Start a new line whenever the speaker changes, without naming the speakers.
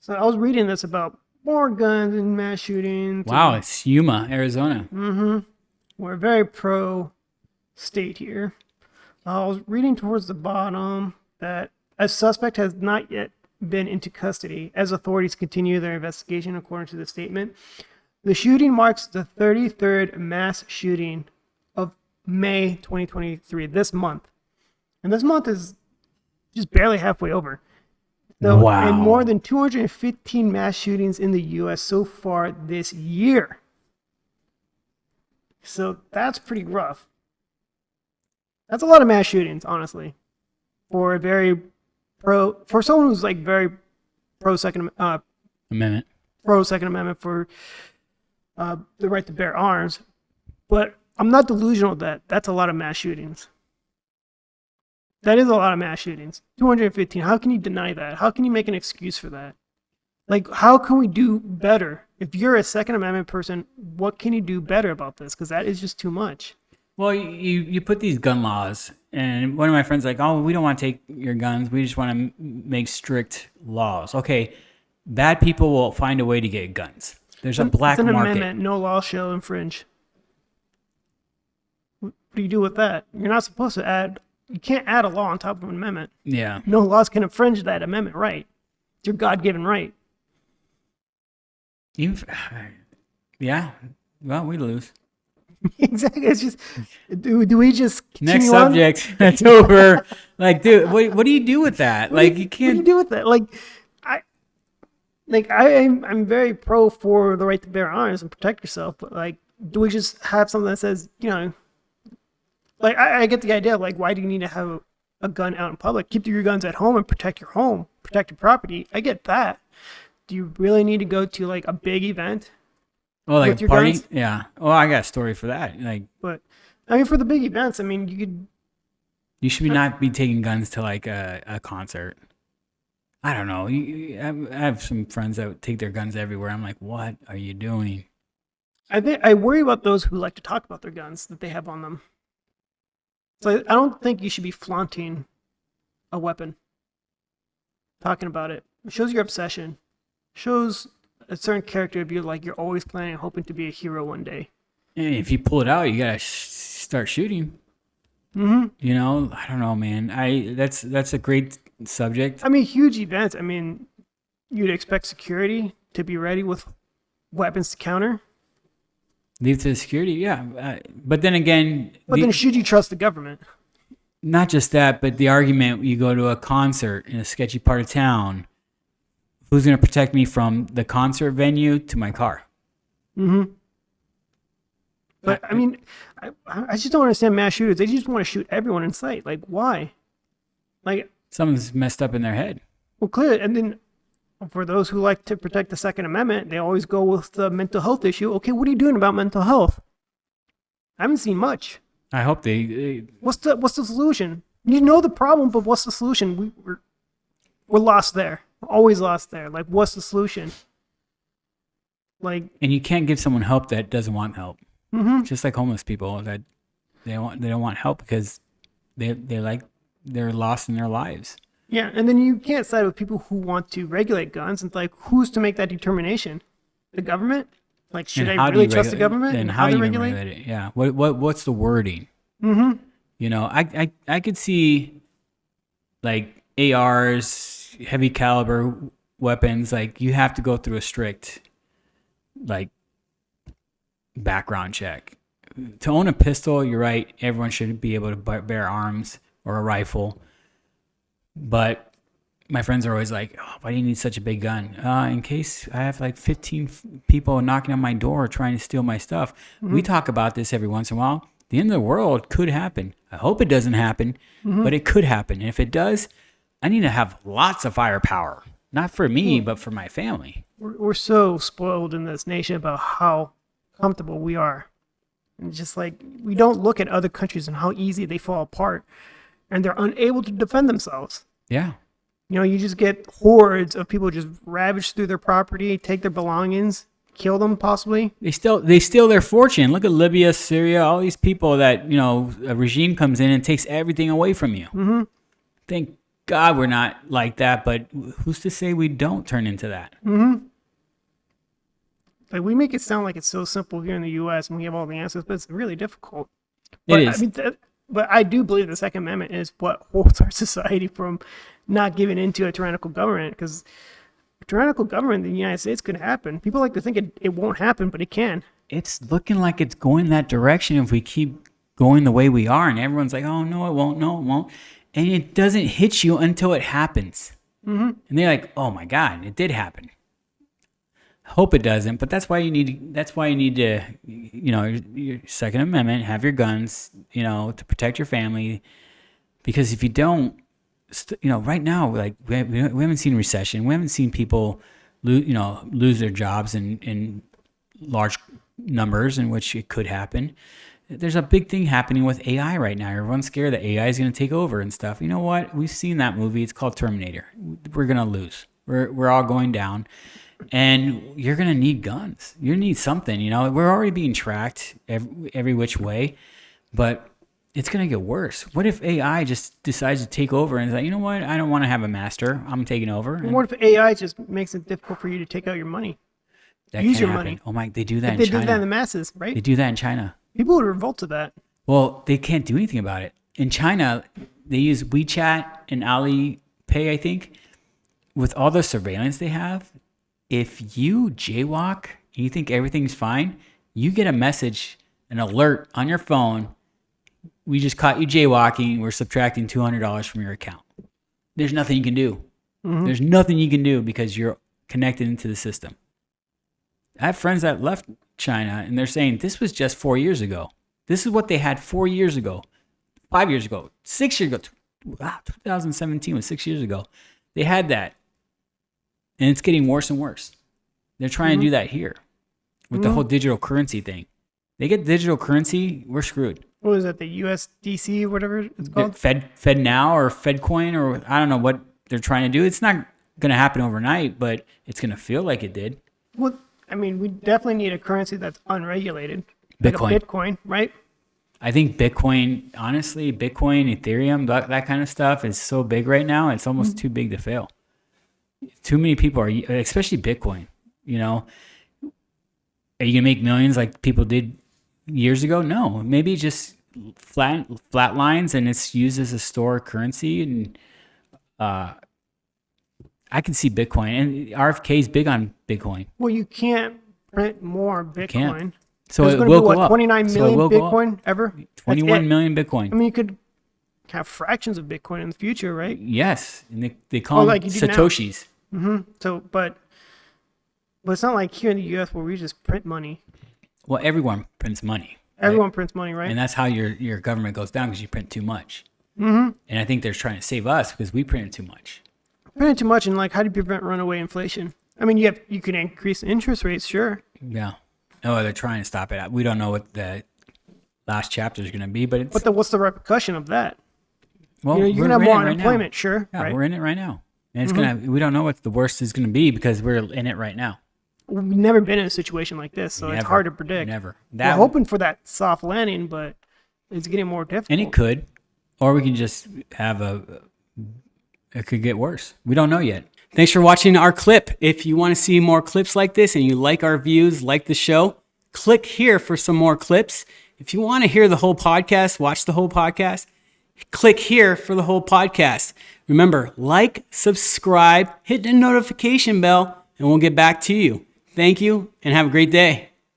So I was reading this about more guns and mass shootings.
Wow, it's Yuma, Arizona.
We're very pro state here. I was reading towards the bottom that a suspect has not yet been into custody as authorities continue their investigation, according to the statement. The shooting marks the 33rd mass shooting of May 2023, this month. And this month is just barely halfway over. So,
Wow.
and more than 215 mass shootings in the U.S. so far this year. So that's pretty rough. That's a lot of mass shootings, honestly, for someone who's like very pro Second
Amendment.
For the right to bear arms. But I'm not delusional that that's a lot of mass shootings. That is a lot of mass shootings. 215. How can you deny that? How can you make an excuse for that? Like, how can we do better? If you're a Second Amendment person, what can you do better about this? Because that is just too much.
Well, you put these gun laws, and one of my friends like, oh, we don't want to take your guns. We just want to make strict laws. Okay, bad people will find a way to get guns. There's a black
market. It's an
market.
Amendment. No law shall infringe. What do you do with that? You're not supposed to add. You can't add a law on top of an amendment.
Yeah.
No laws can infringe that amendment right. It's your God-given right.
Yeah. Well, we lose.
Exactly. It's just, do we just continue
next subject?
On?
That's over. Like, dude, what do you do with that? You can't.
What do you do with that? I'm very pro for the right to bear arms and protect yourself, but like, do we just have something that says, like, I get the idea of like, why do you need to have a gun out in public? Keep your guns at home and protect your home, protect your property. I get that. Do you really need to go to like a big event?
Oh, like a party?
Guns?
Yeah. Oh, I got a story for that.
But I mean, for the big events, I mean,
you should not be taking guns to like a concert. I don't know. I have some friends that take their guns everywhere. I'm like, what are you doing?
I worry about those who like to talk about their guns that they have on them. So I don't think you should be flaunting a weapon. Talking about it. It shows your obsession. It shows a certain character of you, like you're always planning and hoping to be a hero one day.
And if you pull it out, you gotta start shooting.
Mm-hmm.
I don't know, man. That's a great subject.
I mean, huge events. I mean, you'd expect security to be ready with weapons to counter.
Leave to the security, yeah. But then again...
then should you trust the government?
Not just that, but the argument, you go to a concert in a sketchy part of town, who's going to protect me from the concert venue to my car?
Mm-hmm. But, I mean, I just don't understand mass shooters. They just want to shoot everyone in sight. Like, why? Like,
someone's messed up in their head.
Well, clearly, and then... For those who like to protect the Second Amendment, they always go with the mental health issue. Okay, what are you doing about mental health? I haven't seen much.
I hope they
What's the solution? You know the problem, but what's the solution? We're lost there. We're always lost there. Like, what's the solution? Like,
and you can't give someone help that doesn't want help.
Mm-hmm.
Just like homeless people that they don't want help because they're lost in their lives.
Yeah, and then you can't side with people who want to regulate guns. And like, who's to make that determination? The government? Like, should I really trust the government?
And how do you regulate it? Yeah. What's the wording?
Mm-hmm.
I could see like ARs, heavy caliber weapons. Like, you have to go through a strict like background check. To own a pistol, you're right. Everyone should be able to bear arms or a rifle. But my friends are always like, oh, why do you need such a big gun? In case I have like 15 people knocking on my door trying to steal my stuff. Mm-hmm. We talk about this every once in a while. The end of the world could happen. I hope it doesn't happen, but it could happen. And if it does, I need to have lots of firepower. Not for me, but for my family.
We're so spoiled in this nation about how comfortable we are. And just like, we don't look at other countries and how easy they fall apart. And they're unable to defend themselves.
Yeah.
You just get hordes of people just ravage through their property, take their belongings, kill them possibly.
They steal their fortune. Look at Libya, Syria, all these people that, a regime comes in and takes everything away from you.
Mm-hmm.
Think God we're not like that, but who's to say we don't turn into that?
Like, we make it sound like it's so simple here in the U.S. and we have all the answers, but it's really difficult.
It
But
is.
I mean, but I do believe the Second Amendment is what holds our society from not giving into a tyrannical government, because tyrannical government in the United States could happen. People like to think it won't happen, but it can.
It's looking like it's going that direction if we keep going the way we are, and everyone's like, oh no it won't, and it doesn't hit you until it happens. And they're like, oh my God, it did happen. Hope it doesn't, but that's why you need to, your Second Amendment, have your guns, to protect your family, because if you don't, right now, like we haven't seen recession, we haven't seen people lose their jobs in large numbers, in which it could happen. There's a big thing happening with AI right now. Everyone's scared that AI is going to take over and stuff. You know what? We've seen that movie. It's called Terminator. We're going to lose. We're all going down. And you're going to need guns. You need something, We're already being tracked every which way, but it's going to get worse. What if AI just decides to take over and is like, you know what? I don't want to have a master. I'm taking over.
And what if AI just makes it difficult for you to take out your money? Use your money.
Oh my, they do that in
They
China.
do that in the masses, right?
They do that in China.
People would revolt to that.
Well, they can't do anything about it. In China, they use WeChat and Alipay, I think. With all the surveillance they have, if you jaywalk and you think everything's fine, you get a message, an alert on your phone. We just caught you jaywalking. We're subtracting $200 from your account. There's nothing you can do. There's nothing you can do because you're connected into the system. I have friends that left China and they're saying this was just 4 years ago. This is what they had 4 years ago, 5 years ago, 6 years ago. Wow, 2017 was 6 years ago. They had that. And it's getting worse and worse. They're trying to do that here with the whole digital currency thing. They get digital currency, we're screwed.
What is that, the USDC, whatever it's called?
Fed now or FedCoin, or I don't know what they're trying to do. It's not going to happen overnight, but it's going to feel like it did.
Well, I mean, we definitely need a currency that's unregulated.
Bitcoin.
Like a Bitcoin, right?
I think Bitcoin, honestly, Bitcoin, Ethereum, that kind of stuff is so big right now, it's almost too big to fail. Too many people are, especially Bitcoin, Are you going to make millions like people did years ago? No, maybe just flat lines and it's used as a store currency. And I can see Bitcoin, and RFK is big on Bitcoin.
Well, you can't print more Bitcoin.
Can't. So
There's
it
going
will
to be,
go up.
29 million Bitcoin ever?
21 million Bitcoin.
I mean, you could have fractions of Bitcoin in the future, right?
Yes, and they call them Satoshis.
So, but it's not like here in the U.S. where we just print money.
Well, everyone prints money.
Everyone prints money, right?
And that's how your government goes down, because you print too much. And I think they're trying to save us because we print too much.
Printing too much, and like, how do you prevent runaway inflation? I mean, you can increase interest rates, sure.
Yeah. Oh, they're trying to stop it. We don't know what the last chapter is going to be, but it's...
But what's the repercussion of that?
Well,
you're going to have more unemployment, sure.
Yeah,
right?
we're in it right now. And it's we don't know what the worst is going to be because we're in it right now.
We've never been in a situation like this, so it's hard to predict.
Never.
We're hoping for that soft landing, but it's getting more difficult.
And it could. Or we can just have it could get worse. We don't know yet.
Thanks for watching our clip. If you want to see more clips like this and you like our views, like the show, click here for some more clips. If you want to hear the whole podcast, watch the whole podcast, click here for the whole podcast. Remember, like, subscribe, hit the notification bell, and we'll get back to you. Thank you, and have a great day.